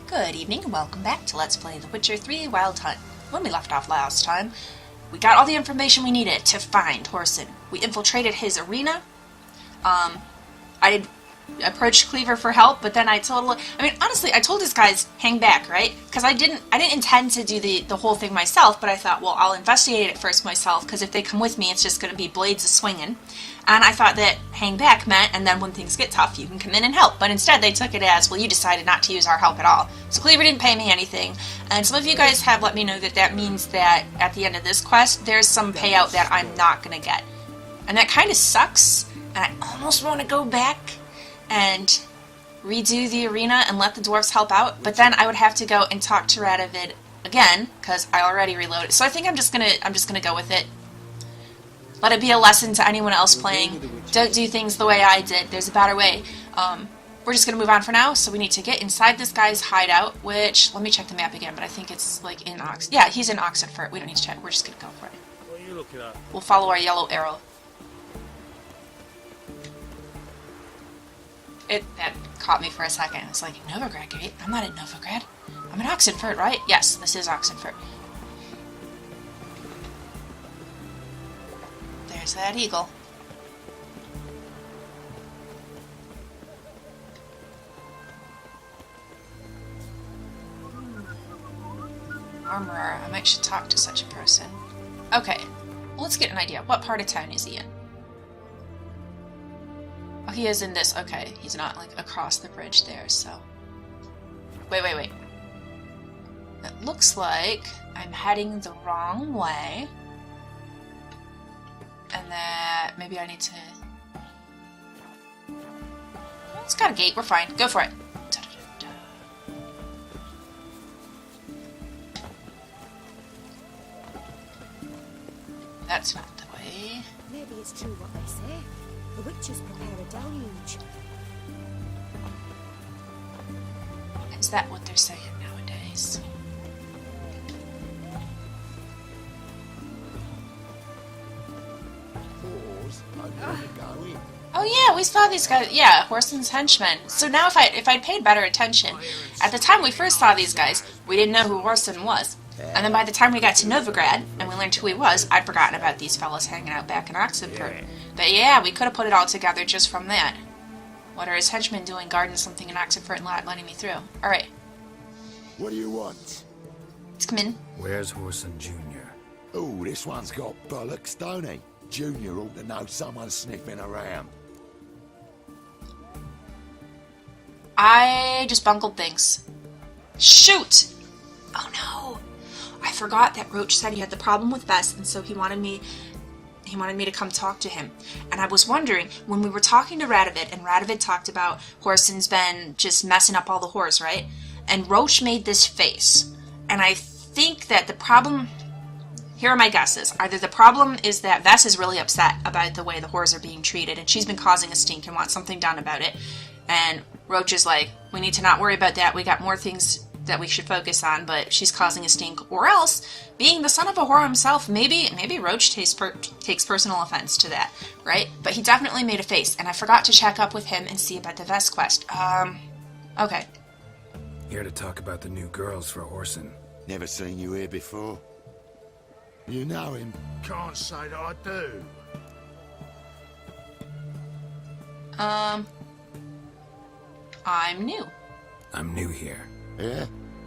Good evening and welcome back to Let's Play The Witcher 3 Wild Hunt. When we left off last time, we got all the information we needed to find WHORESON. We infiltrated his arena. I approached Cleaver for help, but then honestly, I told these guys, hang back, right? Because I didn't intend to do the whole thing myself, but I thought, well, I'll investigate it first myself, because if they come with me, it's just going to be blades a-swinging. And I thought that hang back meant, and then when things get tough, you can come in and help. But instead, they took it as, well, you decided not to use our help at all. So Cleaver didn't pay me anything. And some of you guys have let me know that that means that at the end of this quest, there's some payout that I'm not going to get. And that kind of sucks. And I almost want to go back and redo the arena and let the dwarves help out. But then I would have to go and talk to Radovid again, because I already reloaded. So I think I'm just gonna go with it. Let it be a lesson to anyone else playing. Don't do things the way I did. There's a better way. We're just going to move on for now, so we need to get inside this guy's hideout, which, let me check the map again, but I think it's like in Yeah, he's in Oxenfurt. We don't need to check. We're just going to go for it. What are you looking at? We'll follow our yellow arrow. That caught me for a second. I was like, Novigrad Gate? I'm not in Novigrad. I'm in Oxenfurt, right? Yes, this is Oxenfurt. There's that eagle. Armorer. I might should talk to such a person. Okay. Well, let's get an idea. What part of town is he in? Oh, he is in this. Okay. He's not, like, across the bridge there, so... Wait. It looks like I'm heading the wrong way. And that maybe I need to... It's got a gate, we're fine. Go for it. That's not the way. Maybe it's true what they say. The witches prepare a deluge. Is that what they're saying nowadays? Oh yeah, we saw these guys. Yeah, WHORESON's henchmen. So now if I'd paid better attention, at the time we first saw these guys, we didn't know who WHORESON was. And then by the time we got to Novigrad, and we learned who he was, I'd forgotten about these fellas hanging out back in Oxenfurt. But yeah, we could have put it all together just from that. What are his henchmen doing guarding something in Oxenfurt and not letting me through? Alright. What do you want? Let's come in. Where's WHORESON Jr.? Oh, this one's got bollocks, don't he? Junior ought to know someone's sniffing around. I just bungled things. Shoot! Oh no! I forgot that Roche said he had the problem with Vess, and so he wanted me to come talk to him. And I was wondering, when we were talking to Radovid, and Radovid talked about WHORESON's been just messing up all the whores, right? And Roche made this face. And I think that the problem... Here are my guesses. Either the problem is that Vess is really upset about the way the whores are being treated, and she's been causing a stink and wants something done about it. And Roche is like, we need to not worry about that. We got more things that we should focus on, but she's causing a stink. Or else, being the son of a whore himself, maybe Roche takes personal offense to that, right? But he definitely made a face, and I forgot to check up with him and see about the Vess quest. Okay. Here to talk about the new girls for WHORESON. Never seen you here before. You know him? Can't say that I do. I'm new. I'm new here. Yeah?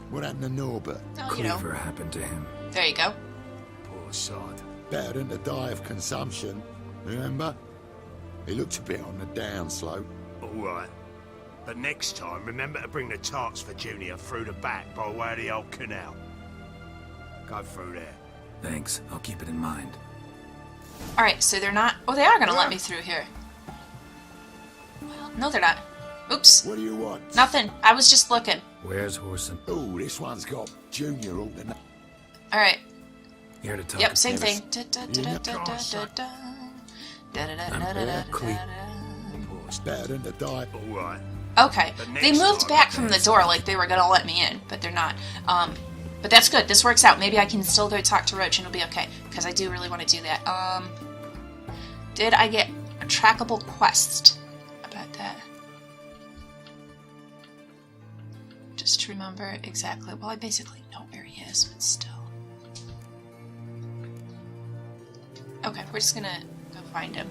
What happened to Norbert? Oh, you know. Cleaver happened to him. There you go. Poor sod. Better than to die of consumption, remember? He looked a bit on the downslope. Alright. But next time, remember to bring the tarts for Junior through the back by way of the old canal. Go through there. Thanks, I'll keep it in mind. Alright, so they're not... Oh, they are going to let me through here. Well, no, they're not. Oops. What do you want? Nothing. I was just looking. Where's WHORESON? Oh, this one's got Junior ought to know. Alright. Here to talk. Yep, same Never thing. It's better than to die. Alright. Okay. They moved back from the door like they were going to let me in, but they're not. But that's good. This works out. Maybe I can still go talk to Roche and it'll be okay, because I do really want to do that. Did I get a trackable quest about that? Just to remember exactly. Well, I basically know where he is, but still. Okay, we're just gonna go find him.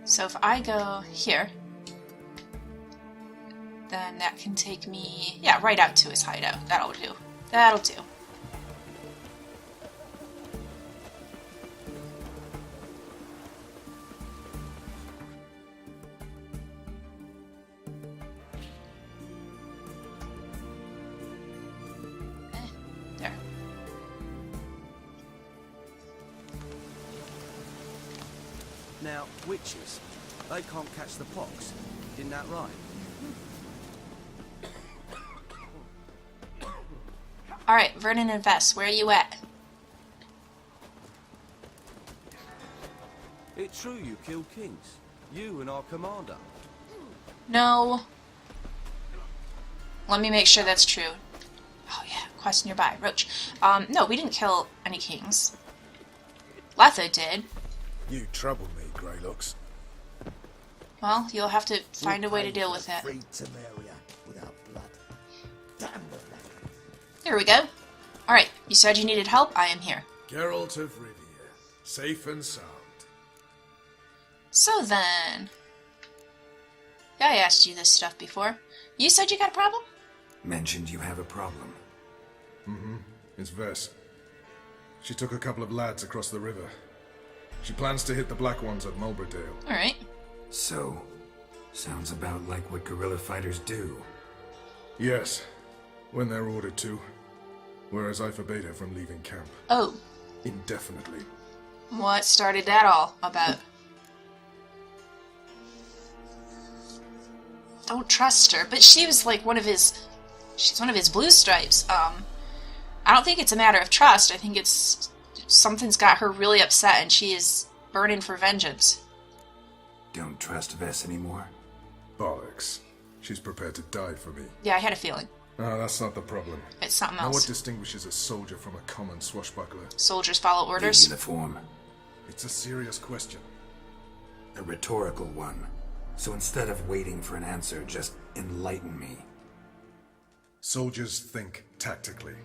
So if I go here, then that can take me, yeah, right out to his hideout. That'll do. That'll do. There. Now, witches, they can't catch the pox. Isn't that right? Alright, Vernon and Vess, where are you at? It's true you killed kings. You and our commander. No. Let me make sure that's true. Oh yeah, quest nearby, Roche. No, we didn't kill any kings. Letho did. You trouble me, Greylocks. Well, you'll have to find a way to deal with it. Free Temeria without blood. Damn the black. Here we go. Alright, you said you needed help? I am here. Geralt of Rivia, safe and sound. So then... Yeah, I asked you this stuff before. You said you got a problem? Mentioned you have a problem. It's Vess. She took a couple of lads across the river. She plans to hit the Black Ones at Mulberdale. Alright. So, sounds about like what guerrilla fighters do. Yes, when they're ordered to. Whereas I forbade her from leaving camp. Oh. Indefinitely. What started that all about? Don't trust her, but she was like she's one of his blue stripes. I don't think it's a matter of trust. I think it's something's got her really upset and she is burning for vengeance. Don't trust Vess anymore? Bollocks. She's prepared to die for me. Yeah, I had a feeling. No, that's not the problem. It's something Now, else. what distinguishes a soldier from a common swashbuckler? Soldiers follow orders. The uniform. It's a serious question. A rhetorical one. So instead of waiting for an answer, just enlighten me. Soldiers think tactically.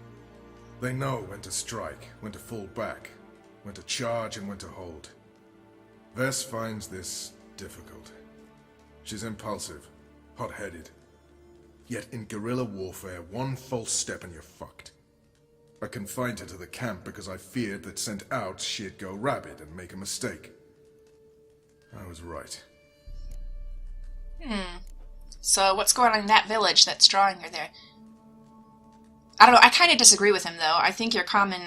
They know when to strike, when to fall back, when to charge and when to hold. Vess finds this difficult. She's impulsive, hot-headed. Yet in guerrilla warfare, one false step and you're fucked. I confined her to the camp because I feared that sent out she'd go rabid and make a mistake. I was right. So what's going on in that village that's drawing her there? I don't know, I kind of disagree with him though. I think your common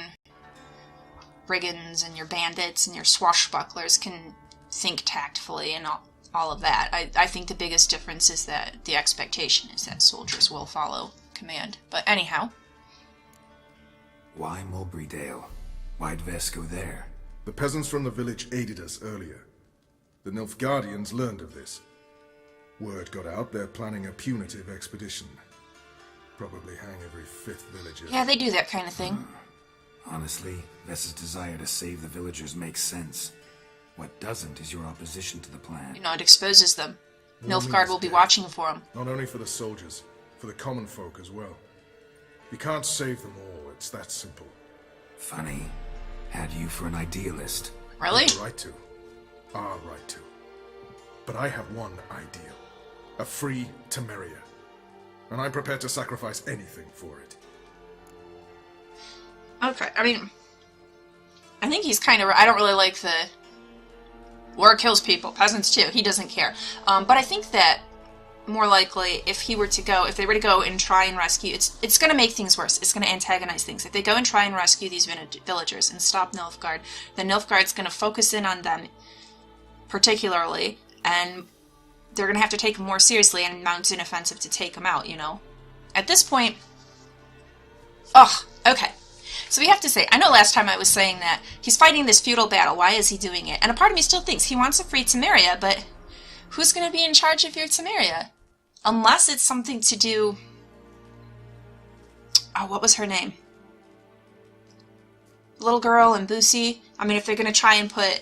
brigands and your bandits and your swashbucklers can think tactfully and all of that. I think the biggest difference is that the expectation is that soldiers will follow command. But anyhow. Why Mulberrydale? Why'd Vess go there? The peasants from the village aided us earlier. The Nilfgaardians learned of this. Word got out they're planning a punitive expedition. Probably hang every fifth villager. Yeah, they do that kind of thing. Honestly, Vess's desire to save the villagers makes sense. What doesn't is your opposition to the plan. You know, it exposes them. Nilfgaard will be watching for them. Not only for the soldiers, for the common folk as well. You can't save them all, it's that simple. Funny. Had you for an idealist. Really? Our right to. Our right to. But I have one ideal. A free Temeria. And I'm prepared to sacrifice anything for it. Okay, I mean, I think he's kind of... I don't really like the... War kills people, peasants too. He doesn't care. But I think that more likely, if they were to go and try and rescue, it's going to make things worse. It's going to antagonize things. If they go and try and rescue these villagers and stop Nilfgaard, then Nilfgaard's going to focus in on them particularly, and they're going to have to take them more seriously and mount an offensive to take them out, you know? At this point... Ugh, okay. So we have to say, I know last time I was saying that he's fighting this feudal battle. Why is he doing it? And a part of me still thinks he wants to free Temeria, but who's going to be in charge of your Temeria? Unless it's something to do... Oh, what was her name? Little girl and Boosie. I mean, if they're going to try and put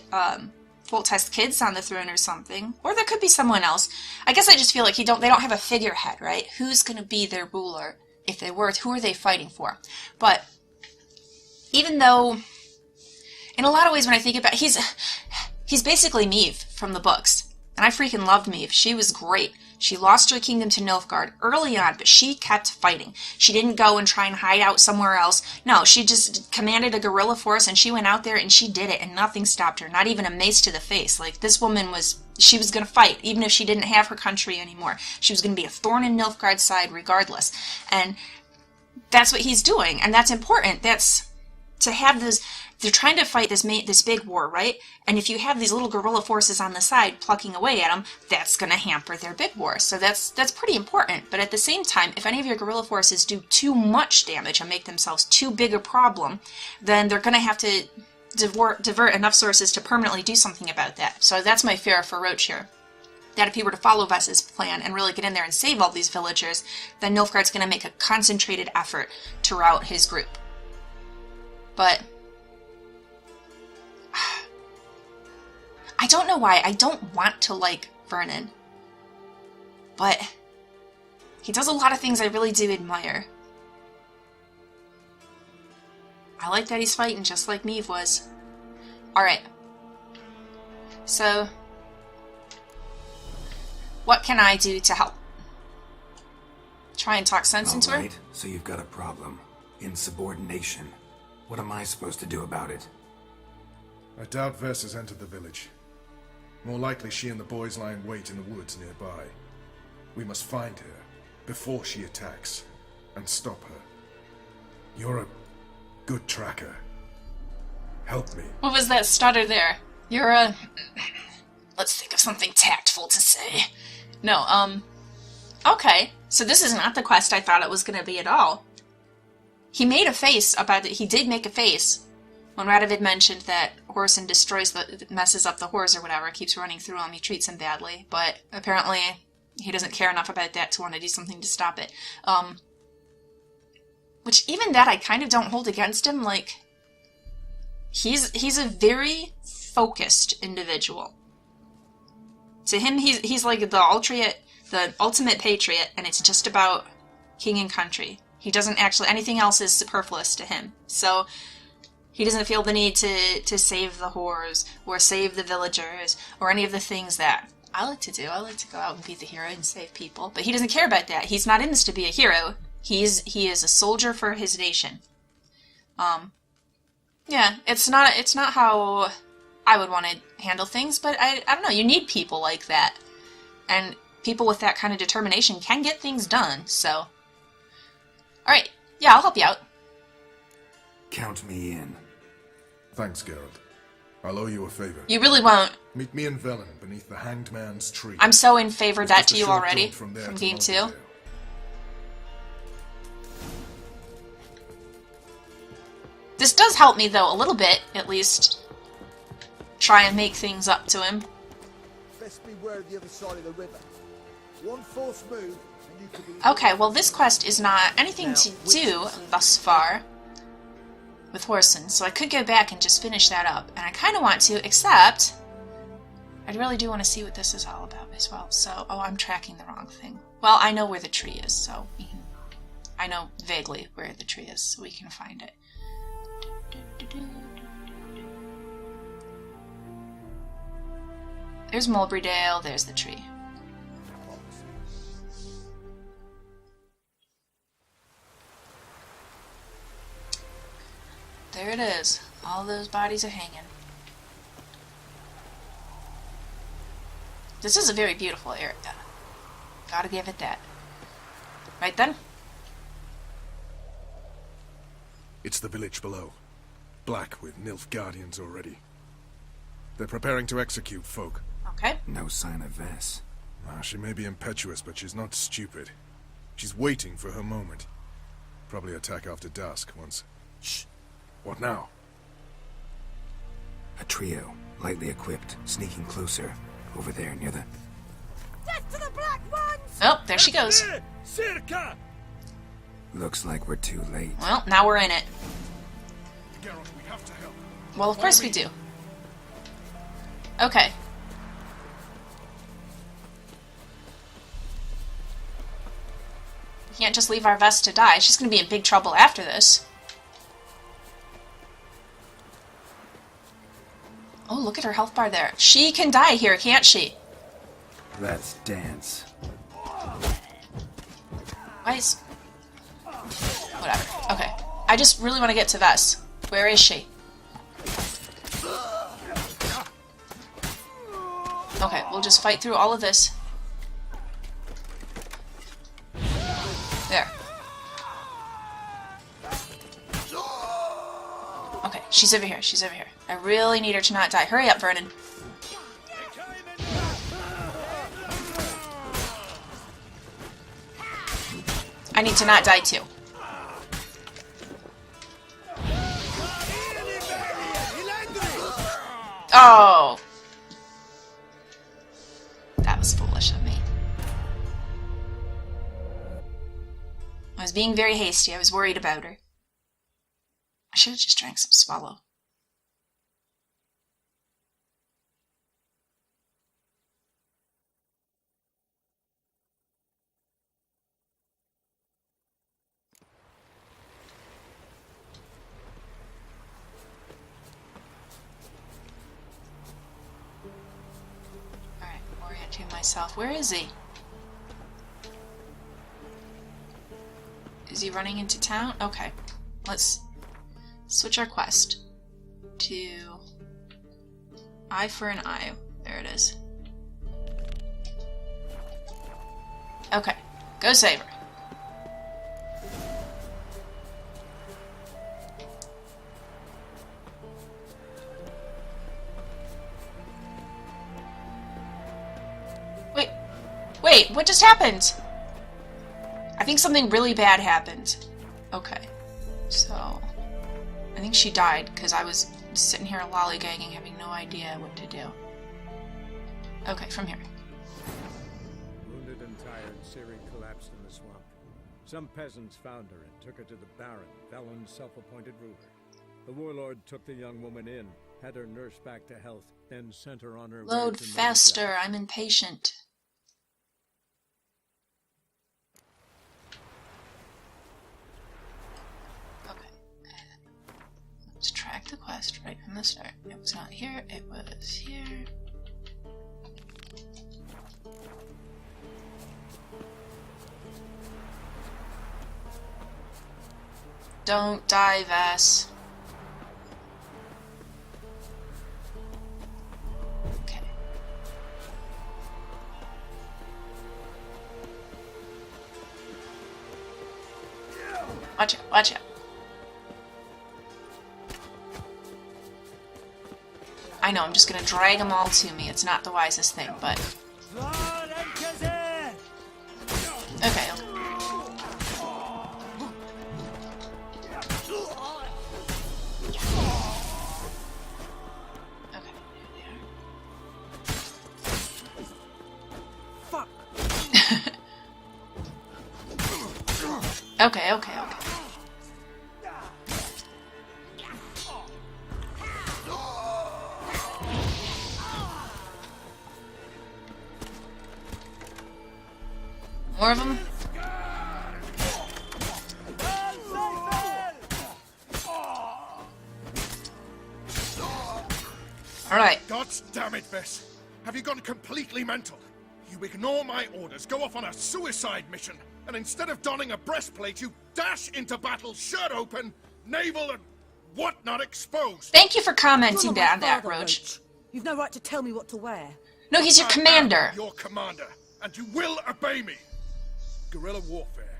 Foltest's kids on the throne or something. Or there could be someone else. I guess I just feel like they don't have a figurehead, right? Who's going to be their ruler? If they were, who are they fighting for? But even though, in a lot of ways when I think about it, he's basically Maeve from the books. And I freaking loved Maeve. She was great. She lost her kingdom to Nilfgaard early on, but she kept fighting. She didn't go and try and hide out somewhere else. No, she just commanded a guerrilla force, and she went out there and she did it, and nothing stopped her. Not even a mace to the face. Like, this woman she was going to fight, even if she didn't have her country anymore. She was going to be a thorn in Nilfgaard's side regardless. And that's what he's doing, and that's important. That's to have those. They're trying to fight this big war, right? And if you have these little guerrilla forces on the side plucking away at them, that's going to hamper their big war. So that's pretty important. But at the same time, if any of your guerrilla forces do too much damage and make themselves too big a problem, then they're going to have to divert enough sources to permanently do something about that. So that's my fear for Roche here. That if he were to follow Vess's plan and really get in there and save all these villagers, then Nilfgaard's going to make a concentrated effort to rout his group. But I don't know why. I don't want to like Vernon. But he does a lot of things I really do admire. I like that he's fighting just like Maeve was. Alright. So, what can I do to help? Try and talk sense into her? Alright, so you've got a problem. Insubordination. What am I supposed to do about it? I doubt Vess has entered the village. More likely she and the boys lie in wait in the woods nearby. We must find her before she attacks and stop her. You're a good tracker. Help me. What was that stutter there? You're a... Let's think of something tactful to say. No, okay. So this is not the quest I thought it was going to be at all. He made a face about it. He did make a face when Radovid mentioned that WHORESON messes up the whores or whatever, keeps running through him, he treats him badly. But apparently he doesn't care enough about that to want to do something to stop it. Which even that I kind of don't hold against him. Like, he's a very focused individual. To him, he's like the ultimate patriot, and it's just about king and country. He doesn't actually, anything else is superfluous to him. So he doesn't feel the need to save the whores, or save the villagers, or any of the things that I like to do. I like to go out and be the hero and save people. But he doesn't care about that. He's not in this to be a hero. He is a soldier for his nation. Yeah, it's not how I would want to handle things, but I don't know, you need people like that. And people with that kind of determination can get things done, so. Alright, yeah, I'll help you out. Count me in. Thanks, Geralt. I'll owe you a favor. You really won't. Meet me and Velen beneath the Hanged Man's tree. I'm so in favor of that It's to just a you short already, jaunt from there from to game 2. Monterey. This does help me, though, a little bit, at least. Try and make things up to him. Best beware of the other side of the river. One false move, and you could be... Okay, well, this quest is not anything to do, thus far, with WHORESON, so I could go back and just finish that up. And I kind of want to, except I really do want to see what this is all about as well. So, oh, I'm tracking the wrong thing. Well, I know where the tree is, so I know vaguely where the tree is, so we can find it. There's Mulberrydale, there's the tree. There it is. All those bodies are hanging. This is a very beautiful area. Gotta give it that. Right then? It's the village below. Black with Nilfgaardians already. They're preparing to execute folk. Okay. No sign of Vess. She may be impetuous, but she's not stupid. She's waiting for her moment. Probably attack after dusk once... Shh. What now? A trio, lightly equipped, sneaking closer. Over there, near the... Death to the black ones! Oh, there she goes. Circa! Looks like we're too late. Well, now we're in it. Geralt, we have to help. Well, of course we do. Okay. We can't just leave our Vest to die. She's gonna be in big trouble after this. Oh, look at her health bar there. She can die here, can't she? Let's dance. Why is... Whatever. Okay. I just really want to get to Vess. Where is she? Okay, we'll just fight through all of this. There. Okay, she's over here. She's over here. I really need her to not die. Hurry up, Vernon. I need to not die too. Oh! That was foolish of me. I was being very hasty. I was worried about her. I should have just drank some Swallow. Alright, orienting myself. Where is he? Is he running into town? Okay. Let's switch our quest to Eye for an Eye. There it is. Okay. Go save her. Wait, what just happened? I think something really bad happened. Okay. So, I think she died because I was sitting here lollygagging, having no idea what to do. Okay, from here. Wounded and tired, Ciri collapsed in the swamp. Some peasants found her and took her to the Baron, Vellon's self-appointed ruler. The warlord took the young woman in, had her nursed back to health, then sent her on her way Load to faster, Novigrad. I'm impatient. Let's track the quest right from the start. It was not here, it was here. Don't die, Vess. Okay. Watch out, watch out. I know, I'm just gonna drag them all to me. It's not the wisest thing, but... Okay, okay. Okay, there they are. Fuck. Okay, okay, okay. More of them? Alright. God damn it, Vess. Have you gone completely mental? You ignore my orders, go off on a suicide mission, and instead of donning a breastplate, you dash into battle, shirt open, navel and whatnot exposed. Thank you for commenting You're not on my that, father, Roche. You've no right to tell me what to wear. No, he's your I am commander. your commander, and you will obey me. Guerrilla warfare.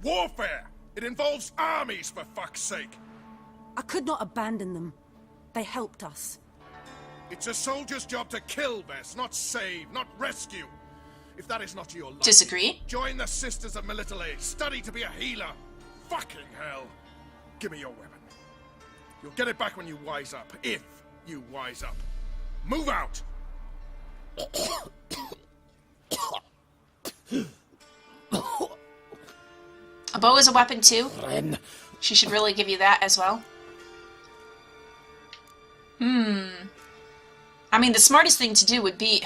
Warfare! It involves armies, for fuck's sake. I could not abandon them. They helped us. It's a soldier's job to kill, Vess, not save, not rescue. If that is not your life, Disagree? join the Sisters of Military Aid. Study to be a healer. Fucking hell. Give me your weapon. You'll get it back when you wise up. If you wise up. Move out! A bow is a weapon too? She should really give you that as well. I mean, the smartest thing to do would be...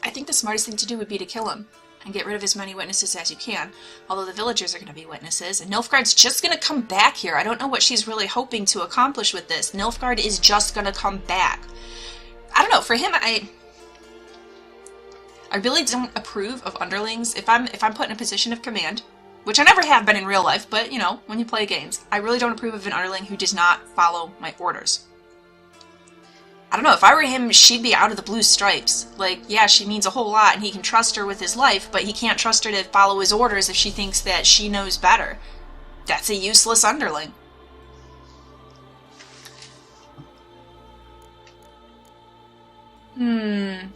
I think the smartest thing to do would be to kill him and get rid of as many witnesses as you can. Although the villagers are going to be witnesses, and Nilfgaard's just going to come back here. I don't know what she's really hoping to accomplish with this. Nilfgaard is just going to come back. I don't know. For him, I really don't approve of underlings. If I'm put in a position of command, which I never have been in real life, but, you know, when you play games, I really don't approve of an underling who does not follow my orders. I don't know, if I were him, she'd be out of the blue stripes. Like, yeah, she means a whole lot, and he can trust her with his life, but he can't trust her to follow his orders if she thinks that she knows better. That's a useless underling.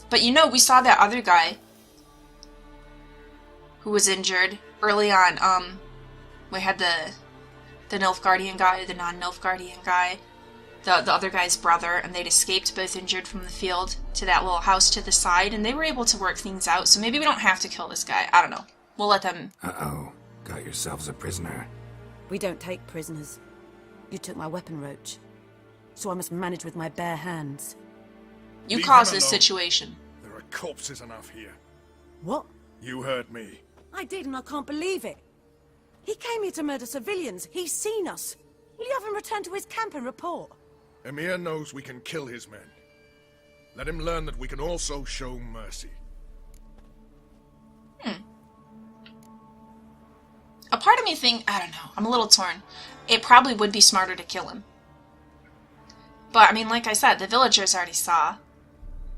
But you know, we saw that other guy who was injured early on. We had the Nilfgaardian guy, the non-Nilfgaardian guy, the other guy's brother, and they'd escaped both injured from the field to that little house to the side, and they were able to work things out, so maybe we don't have to kill this guy. I don't know. We'll let them... Uh-oh. Got yourselves a prisoner. We don't take prisoners. You took my weapon, Roche. So I must manage with my bare hands. You Leave caused him this alone. situation. There are corpses enough here. What? You heard me. I did, and I can't believe it. He came here to murder civilians. He's seen us. Will you have him return to his camp and report? Emir knows we can kill his men. Let him learn that we can also show mercy. A part of me think, I don't know, I'm a little torn. It probably would be smarter to kill him. But, I mean, like I said, the villagers already saw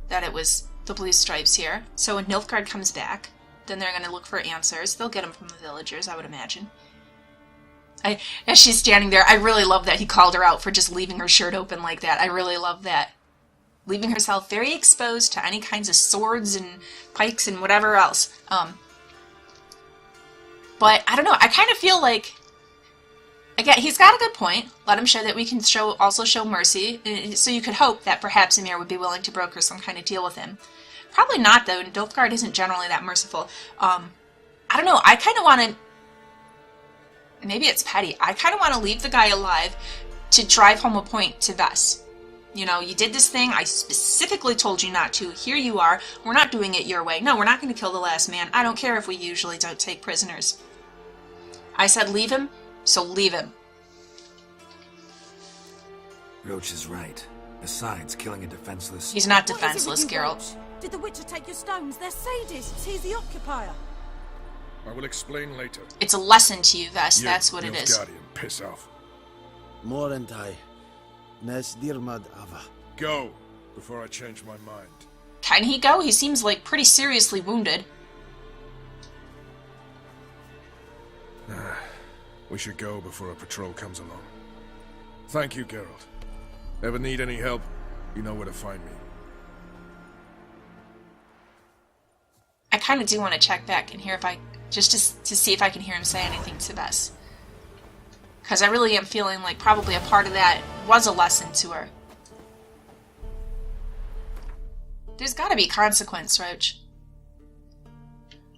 that it was the blue stripes here. So when Nilfgaard comes back, then they're going to look for answers. They'll get them from the villagers, I would imagine. As she's standing there, I really love that he called her out for just leaving her shirt open like that. I really love that. Leaving herself very exposed to any kinds of swords and pikes and whatever else. But, I don't know, I kind of feel like... Again, he's got a good point. Let him show that we can also show mercy. So you could hope that perhaps Emir would be willing to broker some kind of deal with him. Probably not, though. Nilfgaard isn't generally that merciful. I don't know, I kind of want to... Maybe it's petty. I kind of want to leave the guy alive to drive home a point to Vess. You know, you did this thing, I specifically told you not to. Here you are. We're not doing it your way. No, we're not going to kill the last man. I don't care if we usually don't take prisoners. I said leave him, so leave him. Roche is right. Besides, killing a defenseless... He's not What is it defenseless, with you, Geralt. Roche? Did the Witcher take your stones? They're sadists. He's the occupier. I will explain later. It's a lesson to you, Vess. You, That's what it is. Nilfgaardian, piss off. Morentai. Nes dirmad ava. Go, before I change my mind. Can he go? He seems like pretty seriously wounded. We should go before a patrol comes along. Thank you, Geralt. Ever need any help, you know where to find me. I kind of do want to check back and hear if I... Just to see if I can hear him say anything to Vess. Because I really am feeling like probably a part of that was a lesson to her. There's gotta be consequence, Roche.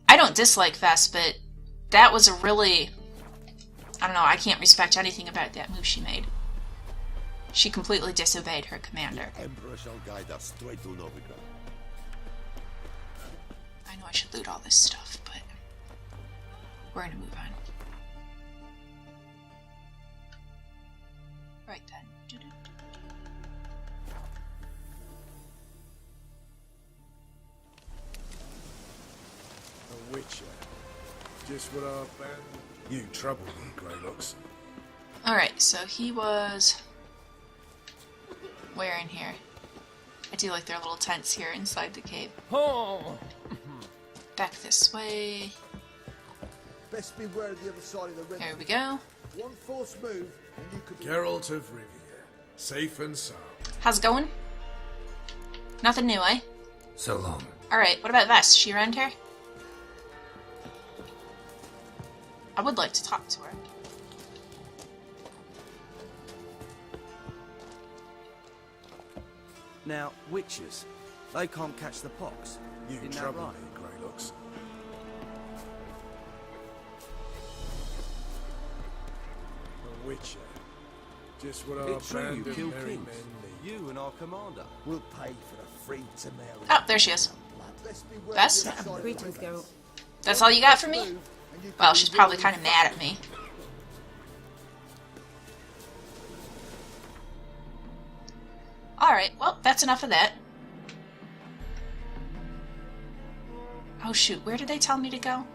I don't dislike Vess, but that was a really... I don't know, I can't respect anything about that move she made. She completely disobeyed her commander. Emperor shall guide us straight to Novigrad. I know I should loot all this stuff, but we're gonna move on. Right then. A Witcher. Just what our plan... You troubled me, Greylocks. Alright, so he was... Where in here? I do like their little tents here inside the cave. Oh! Back this way. Best beware of the other side of the river. There we go. One false move, and you could be... Geralt of Rivia. Safe and sound. How's it going? Nothing new, eh? So long. Alright, what about Vess? She around here? I would like to talk to her. Now, witches, they can't catch the pox. You Isn't that trouble right? me, Greylocks. A Witcher. Just what our It's true, band you of kill merry kings. men need. You and our commander. We'll pay for the free Tamara. Oh, there she is. Best beware Bess? the other side of the Greetings, red. Geralt. That's all you got for me? Move, and you Well, can she's be probably really kind of mad at me. Alright, well, that's enough of that. Oh shoot, where did they tell me to go?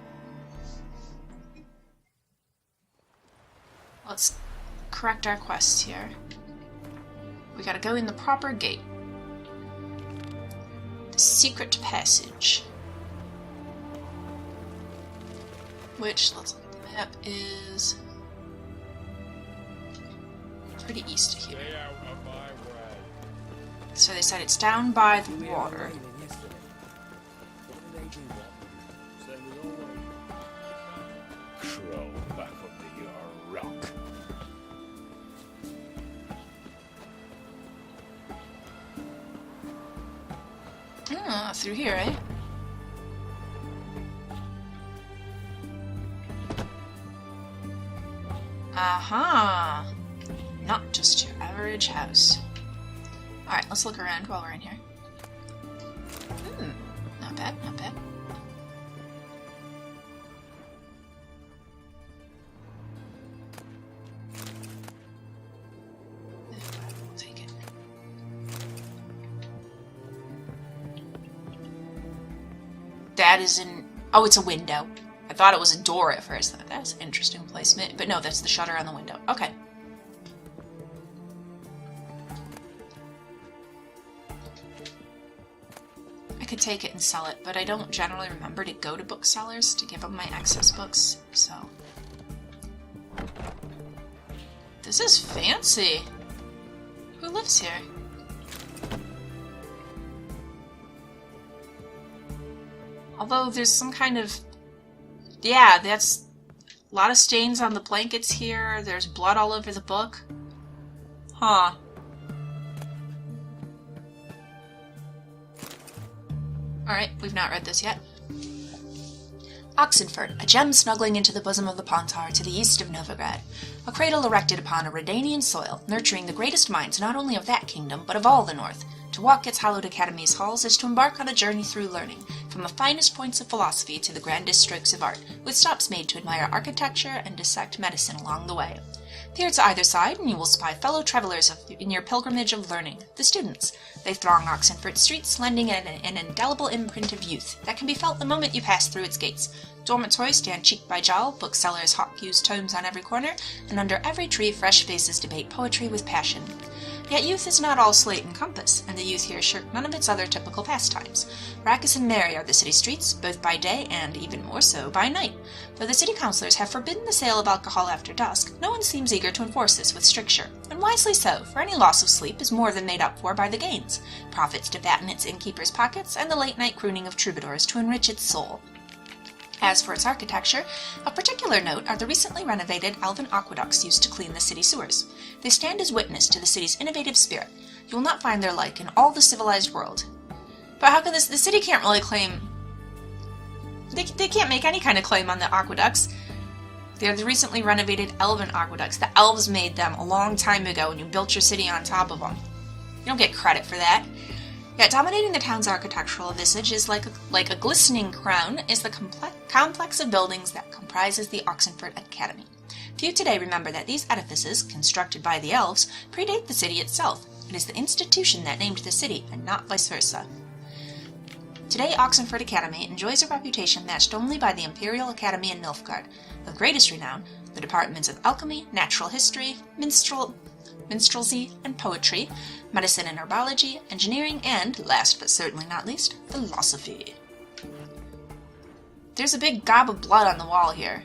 Let's correct our quests here. We gotta go in the proper gate. The secret passage. Which, let's look at the map, is pretty east of here. Stay out of my way. So they said it's down by the water. Crawl back under your rock. Ah, through here, eh? Aha! Not just your average house. Alright, let's look around while we're in here. Not bad, not bad. We'll take it. That is an... Oh, it's a window. I thought it was a door at first. That's interesting placement. But no, that's the shutter on the window. Okay. I could take it and sell it, but I don't generally remember to go to booksellers to give them my excess books, so... This is fancy! Who lives here? Although there's some kind of... Yeah, that's a lot of stains on the blankets here. There's blood all over the book. Huh. Alright, we've not read this yet. Oxenford, a gem snuggling into the bosom of the Pontar to the east of Novigrad. A cradle erected upon a Redanian soil, nurturing the greatest minds not only of that kingdom, but of all the north. To walk its hallowed academy's halls is to embark on a journey through learning, from the finest points of philosophy to the grandest strokes of art, with stops made to admire architecture and dissect medicine along the way. Peer to either side, and you will spy fellow travelers in your pilgrimage of learning, the students. They throng Oxenford streets, lending an indelible imprint of youth that can be felt the moment you pass through its gates. Dormitories stand cheek by jowl, booksellers hawk used tomes on every corner, and under every tree fresh faces debate poetry with passion. Yet youth is not all slate and compass, and the youth here shirk none of its other typical pastimes. Raucous and merry are the city streets, both by day and, even more so, by night. Though the city councillors have forbidden the sale of alcohol after dusk, no one seems eager to enforce this with stricture, and wisely so, for any loss of sleep is more than made up for by the gains. Profits to fatten its innkeepers' pockets, and the late-night crooning of troubadours to enrich its soul. As for its architecture, of particular note are the recently renovated elven aqueducts used to clean the city sewers. They stand as witness to the city's innovative spirit. You will not find their like in all the civilized world. But how can the city can't really claim... They can't make any kind of claim on the aqueducts. They're the recently renovated elven aqueducts. The elves made them a long time ago and you built your city on top of them. You don't get credit for that. Yet dominating the town's architectural visage is like a glistening crown is the complex of buildings that comprises the Oxenford Academy. Few today remember that these edifices, constructed by the elves, predate the city itself. It is the institution that named the city, and not vice versa. Today, Oxenford Academy enjoys a reputation matched only by the Imperial Academy in Nilfgaard. Of greatest renown, the departments of alchemy, natural history, minstrelsy and poetry, medicine and herbology, engineering, and, last but certainly not least, philosophy. There's a big gob of blood on the wall here.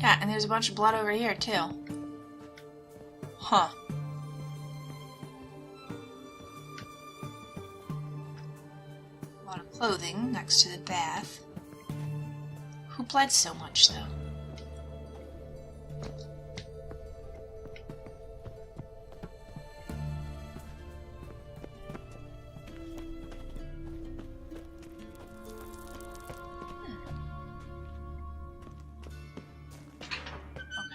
Yeah, and there's a bunch of blood over here, too. Huh. A lot of clothing next to the bath. Who bled so much, though?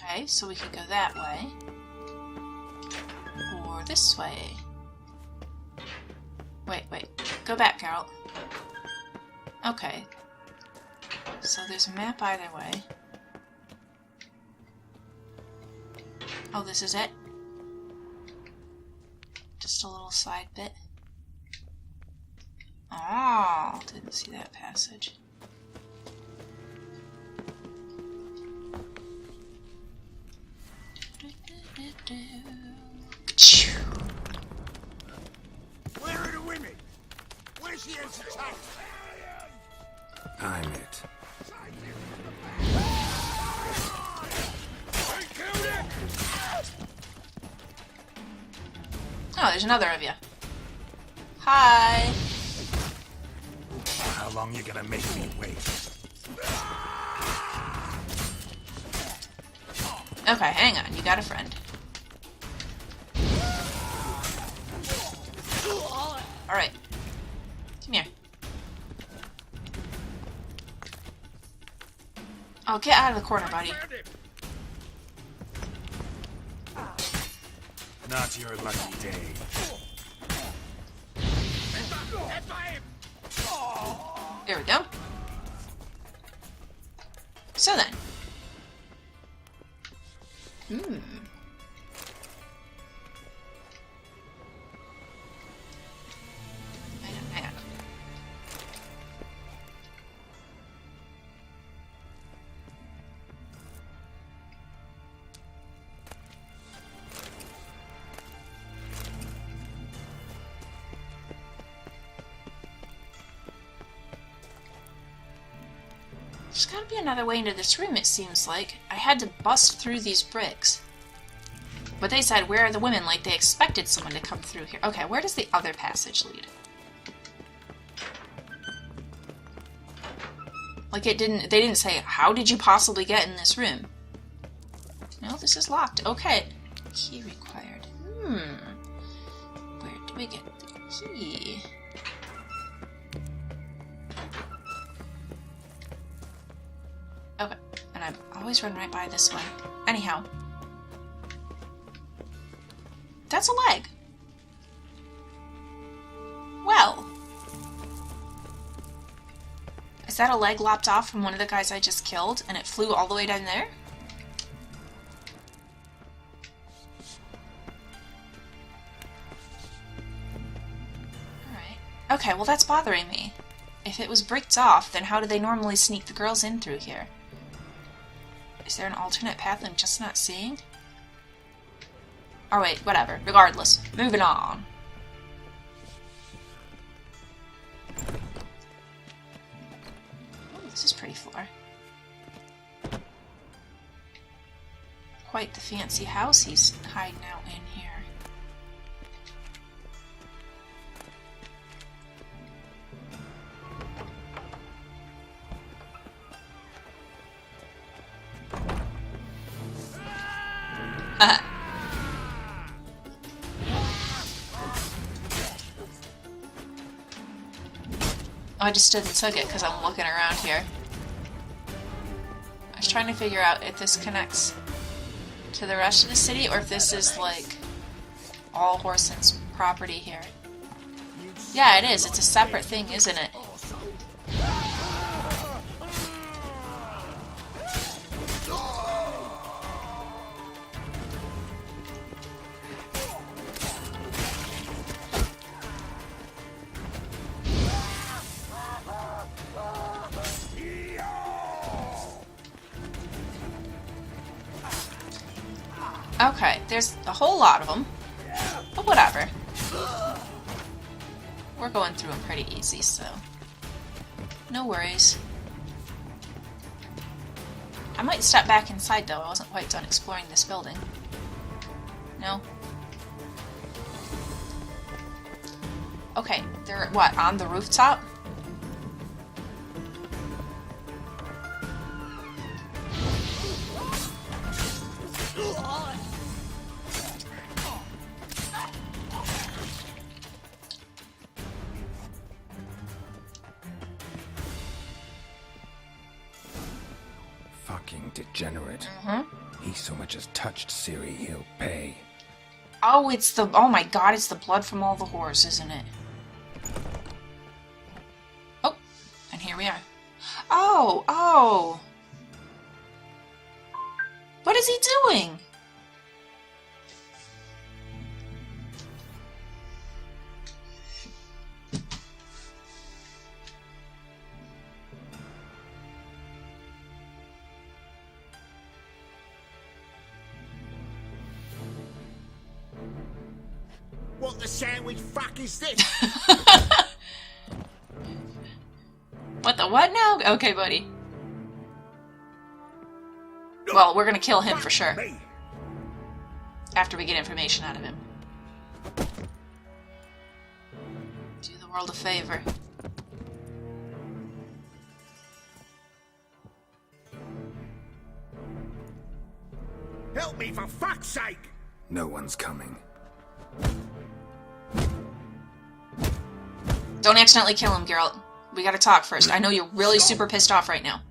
Okay, so we could go that way. Or this way. Wait. Go back, Geralt. Okay. So there's a map either way. Oh, this is it? Just a little side bit. Oh, didn't see that passage. Where are the women? Where's the entertainment? I'm it. Oh, there's another of you. Hi. How long you gonna make me wait? Okay, hang on. You got a friend. Alright. Come here. Oh, get out of the corner, buddy. Not your lucky day. There we go. So then. Hang on. There's gotta be another way into this room, it seems like. I had to bust through these bricks. But they said, where are the women? Like, they expected someone to come through here. Okay, where does the other passage lead? Like, they didn't say, how did you possibly get in this room? No, this is locked. Okay. Key required. Where do we get the key? Okay, and I always run right by this one. Anyhow. That's a leg. Well. Is that a leg lopped off from one of the guys I just killed, and it flew all the way down there? Alright. Okay, well that's bothering me. If it was bricked off, then how do they normally sneak the girls in through here? Is there an alternate path I'm just not seeing? Oh wait, whatever. Regardless. Moving on. Oh, this is pretty floor. Quite the fancy house he's hiding out in here. I just stood and took it because I'm looking around here. I was trying to figure out if this connects to the rest of the city or if this is like all WHORESON's property here. Yeah, it is. It's a separate thing, isn't it? Okay, there's a whole lot of them, but whatever. We're going through them pretty easy, so no worries. I might step back inside though, I wasn't quite done exploring this building. No, No? Okay, they're, what, on the rooftop? Fucking degenerate. He so much as touched Ciri, he'll pay. Oh, it's the... Oh my god, it's the blood from all the whores, isn't it? Oh, and here we are. Oh, oh! What is he doing? What the sandwich fuck is this? What the what now? Okay, buddy. Well, we're gonna kill him for sure. Me. After we get information out of him. Do the world a favor. Help me for fuck's sake! No one's coming. Don't accidentally kill him, Geralt. We gotta talk first. I know you're really super pissed off right now.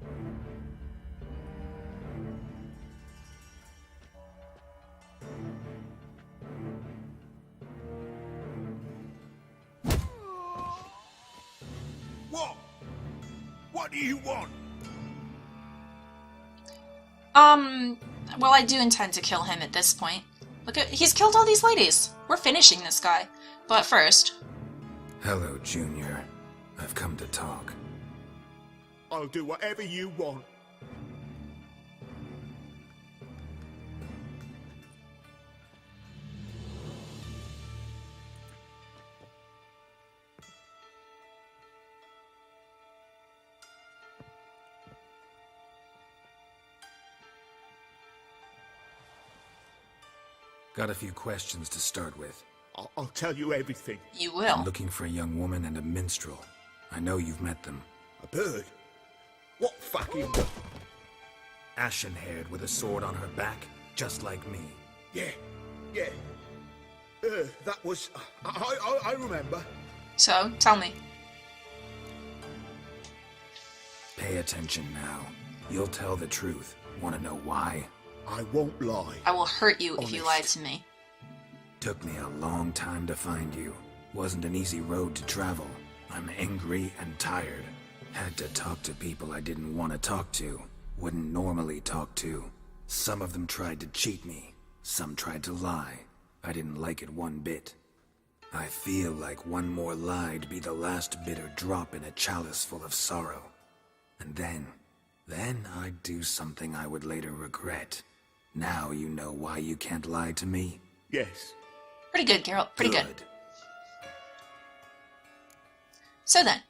What? What do you want? Well, I do intend to kill him at this point. Look at, he's killed all these ladies. We're finishing this guy. But first... Hello, Junior. I've come to talk. I'll do whatever you want. Got a few questions to start with. I'll tell you everything. You will. I'm looking for a young woman and a minstrel. I know you've met them. A bird? What fucking... Ashen-haired with a sword on her back, just like me. Yeah. That was... I remember. So, tell me. Pay attention now. You'll tell the truth. Want to know why? I won't lie. I will hurt you if you lie to me. Took me a long time to find you. Wasn't an easy road to travel. I'm angry and tired. Had to talk to people I didn't want to talk to. Wouldn't normally talk to. Some of them tried to cheat me. Some tried to lie. I didn't like it one bit. I feel like one more lie'd be the last bitter drop in a chalice full of sorrow. And then I'd do something I would later regret. Now you know why you can't lie to me? Yes. Pretty good, Geralt. Pretty good. So then.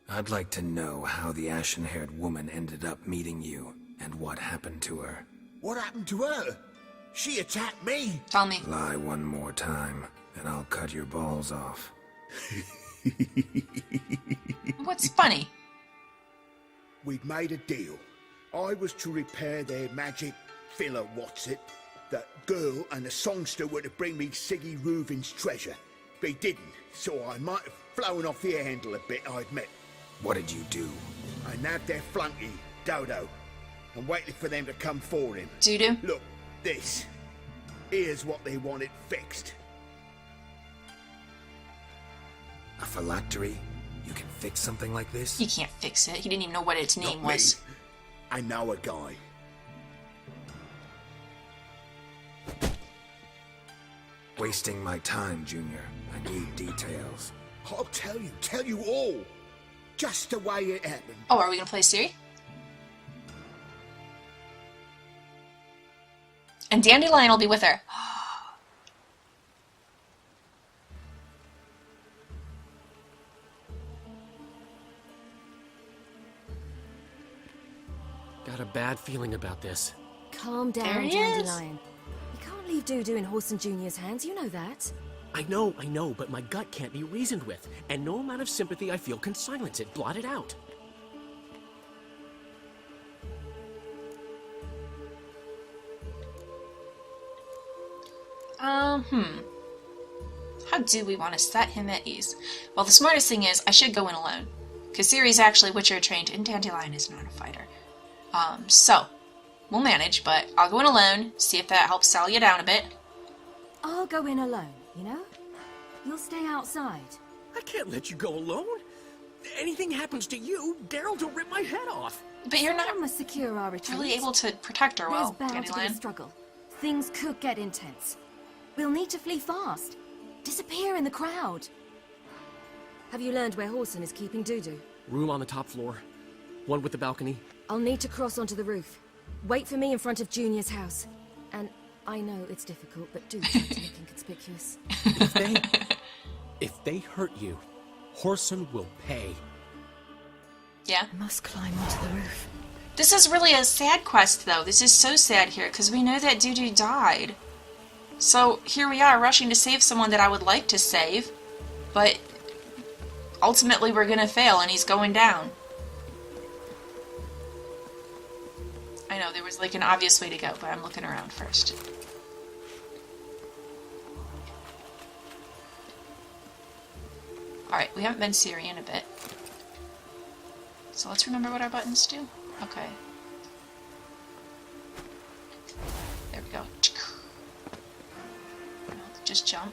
I'd like to know how the ashen-haired woman ended up meeting you, and what happened to her. What happened to her? She attacked me. Tell me. Lie one more time, and I'll cut your balls off. What's funny? We'd made a deal. I was to repair their magic filler, that girl and the songster were to bring me Siggy Reuven's treasure. They didn't, so I might have flown off the air handle a bit, I admit. What did you do? I nabbed their flunky, Dodo, and waited for them to come for him. Doo-doo? Look, this. Here's what they wanted fixed. A phylactery? You can fix something like this? He can't fix it. He didn't even know what its name Not was. Me. I know a guy. Wasting my time, Junior. I need details. I'll tell you all. Just the way it happened. Oh, are we gonna play Ciri? And Dandelion will be with her. Got a bad feeling about this. Calm down, There he is. Dandelion. You can't can't leave Dudu in Whoreson Jr.'s hands, you know that. I know, but my gut can't be reasoned with, and no amount of sympathy I feel can silence it, blot it out. How do we want to set him at ease? Well, the smartest thing is, I should go in alone. Because CIRI'S actually Witcher trained, and Dandelion is not a fighter. So, we'll manage, but I'll go in alone, see if that helps settle you down a bit. I'll go in alone, you know? You'll stay outside. I can't let you go alone. Anything happens to you, Daryl will rip my head off. But you're not We must secure our retreat. really able to protect her well, There's bound to be a Dandelion. struggle. Things could get intense. We'll need to flee fast. Disappear in the crowd. Have you learned where Whoreson is keeping Dudu? Room on the top floor. One with the balcony. I'll need to cross onto the roof. Wait for me in front of Junior's house. And I know it's difficult, but do try to look inconspicuous. If they hurt you, Whoreson will pay. Yeah. I must climb onto the roof. This is really a sad quest, though. This is so sad here, because we know that Dudu died. So, here we are, rushing to save someone that I would like to save, but ultimately we're gonna fail, and he's going down. I know, there was like an obvious way to go, but I'm looking around first. Alright, we haven't been Ciri in a bit. So let's remember what our buttons do. Okay. There we go. Just jump.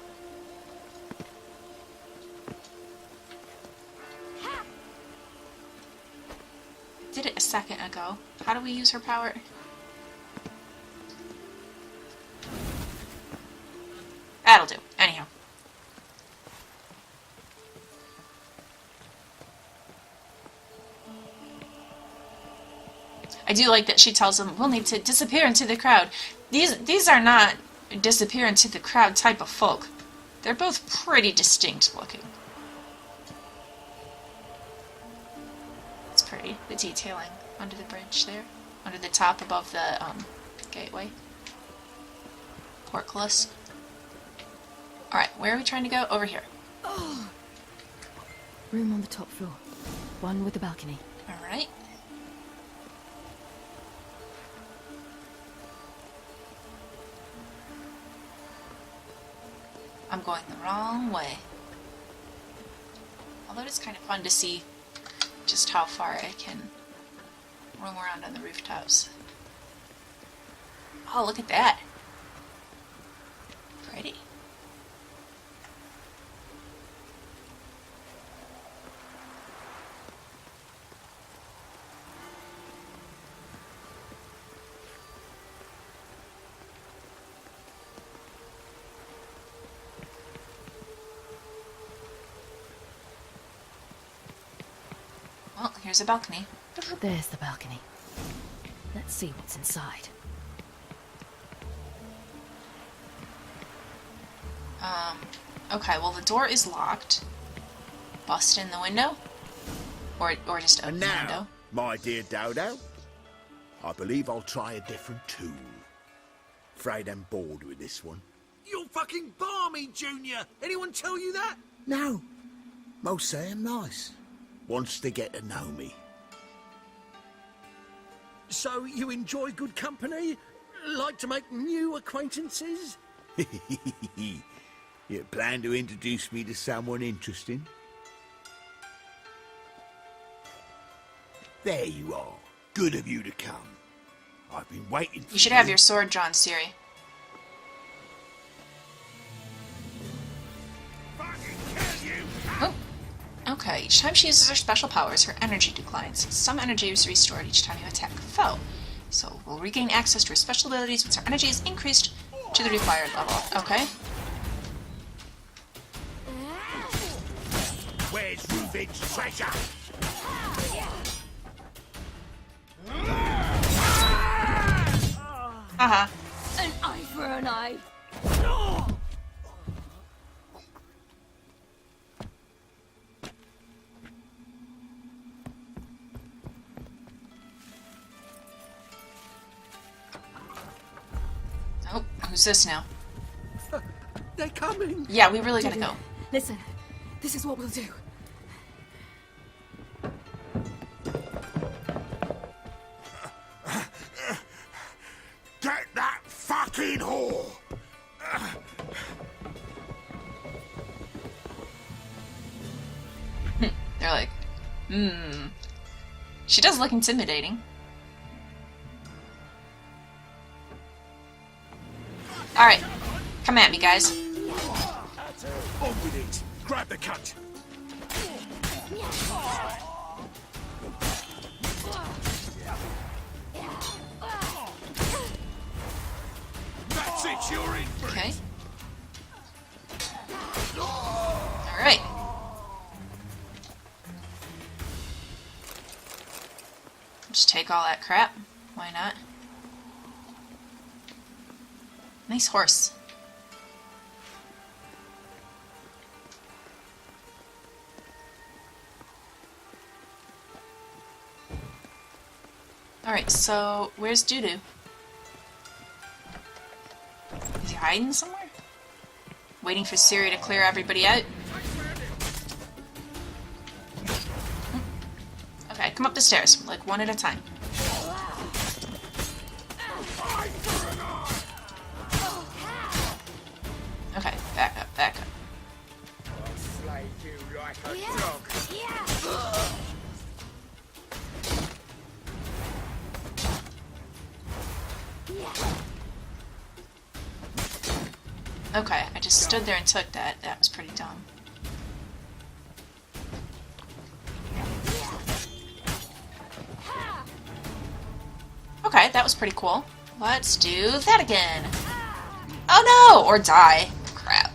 Did it a second ago. How do we use her power? That'll do. Anyhow. I do like that she tells them, we'll need to disappear into the crowd. These are not disappear into the crowd type of folk. They're both pretty distinct looking. It's pretty, the detailing under the bridge there, under the top above the gateway. Portcullis. Alright, where are we trying to go? Over here. Oh. Room on the top floor. One with the balcony. Alright. I'm going the wrong way. Although it's kind of fun to see just how far I can roam around on the rooftops. Oh, look at that. Pretty. Well, here's a balcony. There's the balcony. Let's see what's inside. Okay, well the door is locked. Bust in the window? Or just open And the now, window? my dear Dodo, I believe I'll try a different tool. Afraid I'm bored with this one. You're fucking balmy, Junior! Anyone tell you that? No, most say I'm nice. Wants to get to know me. So you enjoy good company? Like to make new acquaintances? You plan to introduce me to someone interesting? There you are. Good of you to come. I've been waiting for You should have your sword drawn, Ciri. Oh. Okay, each time she uses her special powers, her energy declines. Some energy is restored each time you attack a foe. So we'll regain access to her special abilities once her energy is increased to the required level. Okay. Where's Reuben's treasure? Haha. An eye for an eye. Who's this now? They're coming! Yeah, we really gotta go. Listen, this is what we'll do. Get that fucking whore! They're like, She does look intimidating. Alright, come at me, guys. On with it! Grab the cunt! That's it, you're in for it! Okay. Alright. Just take all that crap. Why not? Nice horse. Alright, so where's Dudu? Is he hiding somewhere? Waiting for Ciri to clear everybody out? Okay, come up the stairs, like one at a time. Okay, back up, back up. I'll slay you like a dog. Okay, I just stood there and took that. That was pretty dumb. Okay, that was pretty cool. Let's do that again. Oh no! Or die. Crap.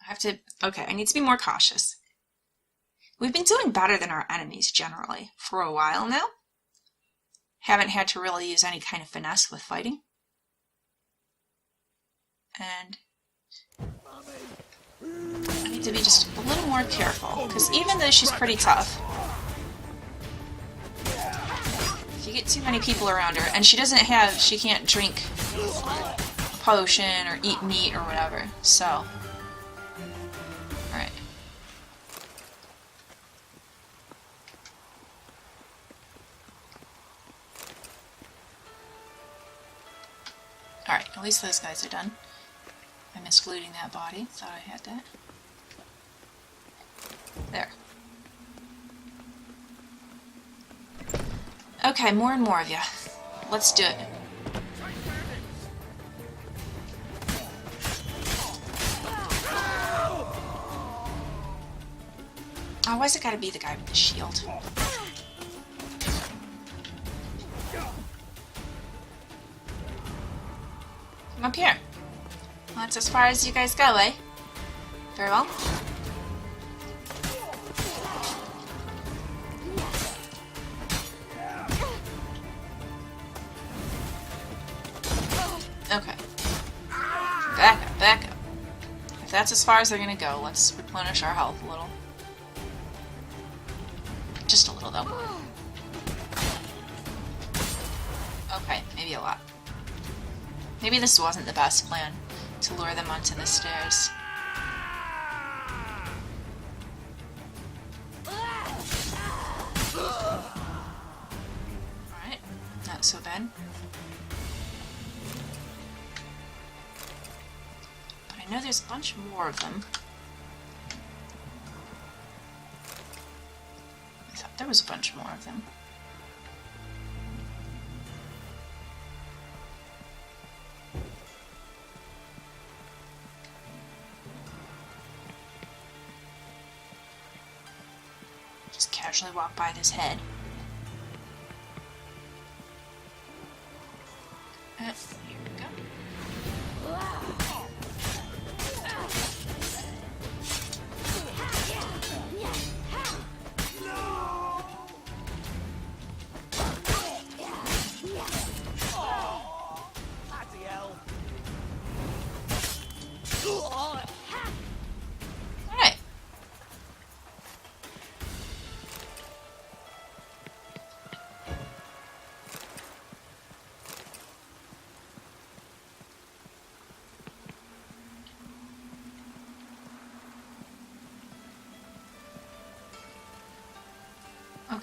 I have to... Okay, I need to be more cautious. We've been doing better than our enemies, generally, for a while now. Haven't had to really use any kind of finesse with fighting. And I need to be just a little more careful, because even though she's pretty tough, if you get too many people around her, and she can't drink a potion or eat meat or whatever, so... Alright. Alright, at least those guys are done. I missed looting that body. Thought I had that. There. Okay, more and more of you. Let's do it. Oh, why's it gotta be the guy with the shield? Come up here. Well, that's as far as you guys go, eh? Very well. Okay. Back up, back up. If that's as far as they're gonna go, let's replenish our health a little. Just a little, though. Okay, maybe a lot. Maybe this wasn't the best plan, to lure them onto the stairs. Alright, not so bad. But I know there's a bunch more of them. I thought there was a bunch more of them. Just casually walk by this head. Here we go.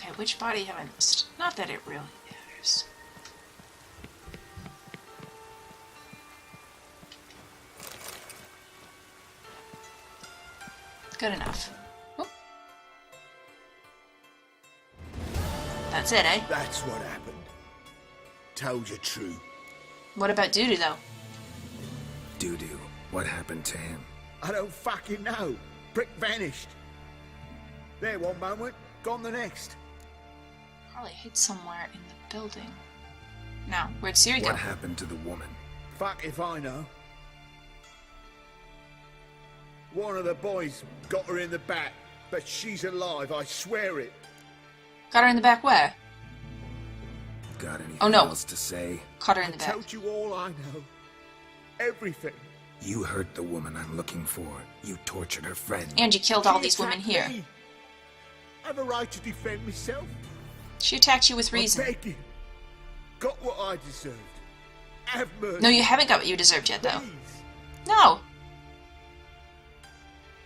Okay, which body have I missed? Not that it really matters. Good enough. Oh. That's it, eh? That's what happened. Told you true. What about Dudu, though? Dudu, what happened to him? I don't fucking know. Brick vanished. There one moment, gone the next. Probably hid somewhere in the building. Now, where'd Ciri go? What happened to the woman? Fuck if I know. One of the boys got her in the back, but she's alive, I swear it. Got her in the back where? Got anything Oh, no. else to say? Caught her in the I back. told you all I know. Everything. You hurt the woman I'm looking for. You tortured her friend. And you killed all She these women attacked here. me. I have a right to defend myself. She attacked you with reason. I beg you. Got what I deserved. Have mercy. No, you haven't got what you deserved yet, though. Please. No.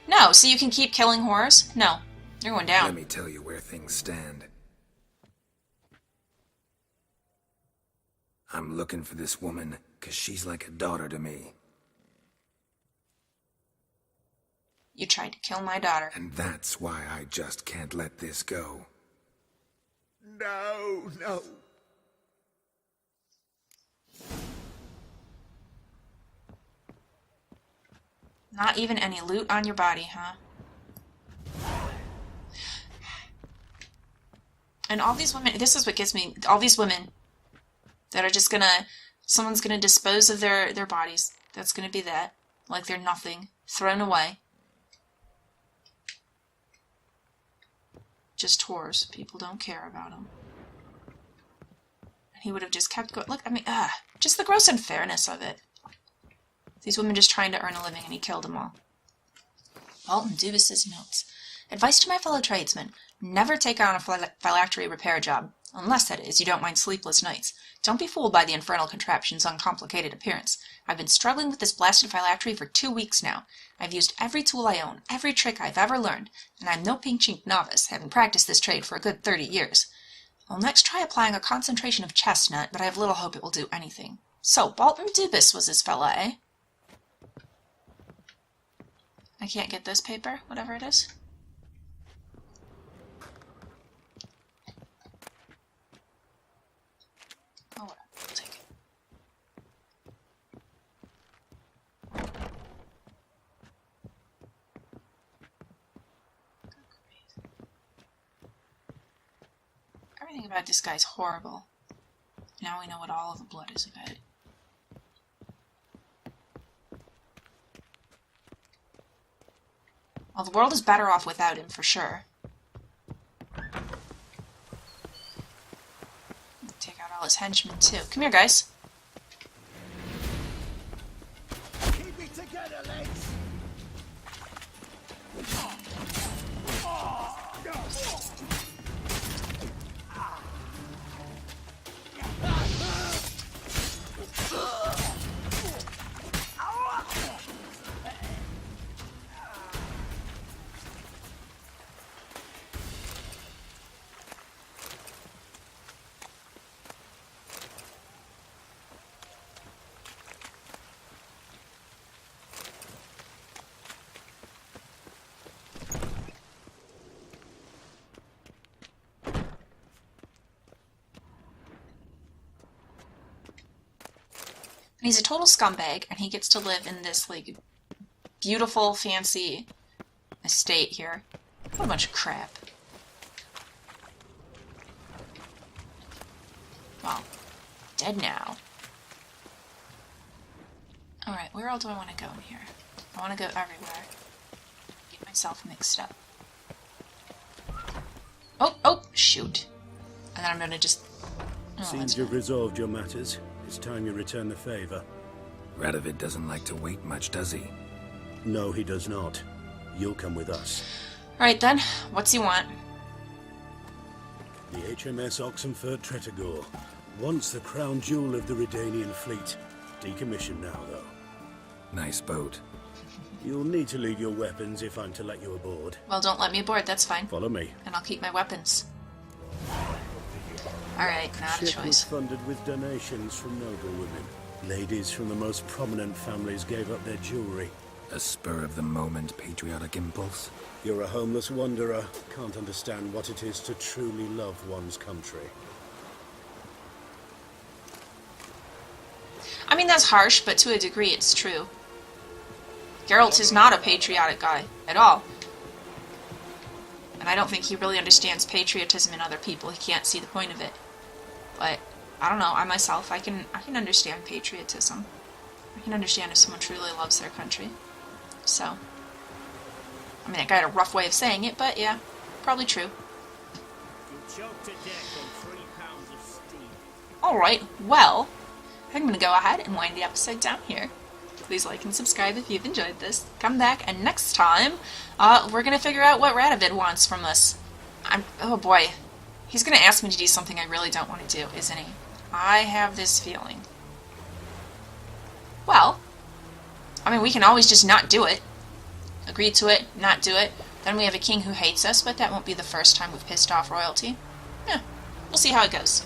No, so you can keep killing whores? No. You're going down. Let me tell you where things stand. I'm looking for this woman, 'cause she's like a daughter to me. You tried to kill my daughter. And that's why I just can't let this go. No, no. Not even any loot on your body, huh? And all these women, this is what gets me, all these women that are just gonna, someone's gonna dispose of their bodies. That's gonna be that. Like they're nothing. Thrown away. Just whores. People don't care about them. And he would have just kept going. Look, I mean, just the gross unfairness of it. These women just trying to earn a living, and he killed them all. Walton Dubus's notes. Advice to my fellow tradesmen. Never take on a phylactery repair job. Unless, that is, you don't mind sleepless nights. Don't be fooled by the infernal contraption's uncomplicated appearance. I've been struggling with this blasted phylactery for 2 weeks now. I've used every tool I own, every trick I've ever learned, and I'm no pink-cheeked novice, having practiced this trade for a good 30 years. I'll next try applying a concentration of chestnut, but I have little hope it will do anything. So, Walton Dubus was his fella, eh? I can't get this paper, whatever it is. Oh, whatever. I'll take it. Everything about this guy's horrible. Now we know what all of the blood is about. Well, the world is better off without him, for sure. Take out all his henchmen, too. Come here, guys. Keep it together, lads. He's a total scumbag, and he gets to live in this, like, beautiful, fancy estate here. What a bunch of crap. Well, dead now. Alright, where else do I want to go in here? I want to go everywhere. Get myself mixed up. Oh, shoot. And then I'm gonna just... Oh, Seems you've resolved your matters. It's time you return the favor. Radovid doesn't like to wait much, does he? No, he does not. You'll come with us. Alright then, what's he want? The HMS Oxenford Tretogor. Once the crown jewel of the Redanian fleet. Decommissioned now, though. Nice boat. You'll need to leave your weapons if I'm to let you aboard. Well, don't let me aboard, that's fine. Follow me. And I'll keep my weapons. Alright, not a Ship was choice. funded with donations from noblewomen. Ladies from the most prominent families gave up their jewelry. A spur-of-the-moment patriotic impulse? You're a homeless wanderer. Can't understand what it is to truly love one's country. I mean, that's harsh, but to a degree it's true. Geralt is not a patriotic guy at all. And I don't think he really understands patriotism in other people. He can't see the point of it. But I don't know, I myself, I can understand patriotism. I can understand if someone truly loves their country. So, I mean, I got a rough way of saying it, but yeah, probably true. Alright, well, I'm going to go ahead and wind the episode down here. Please like and subscribe if you've enjoyed this. Come back, and next time, we're going to figure out what Radovid wants from us. Oh boy, he's going to ask me to do something I really don't want to do, isn't he? I have this feeling. Well, I mean, we can always just not do it. Agree to it, not do it. Then we have a king who hates us, but that won't be the first time we've pissed off royalty. Yeah, we'll see how it goes.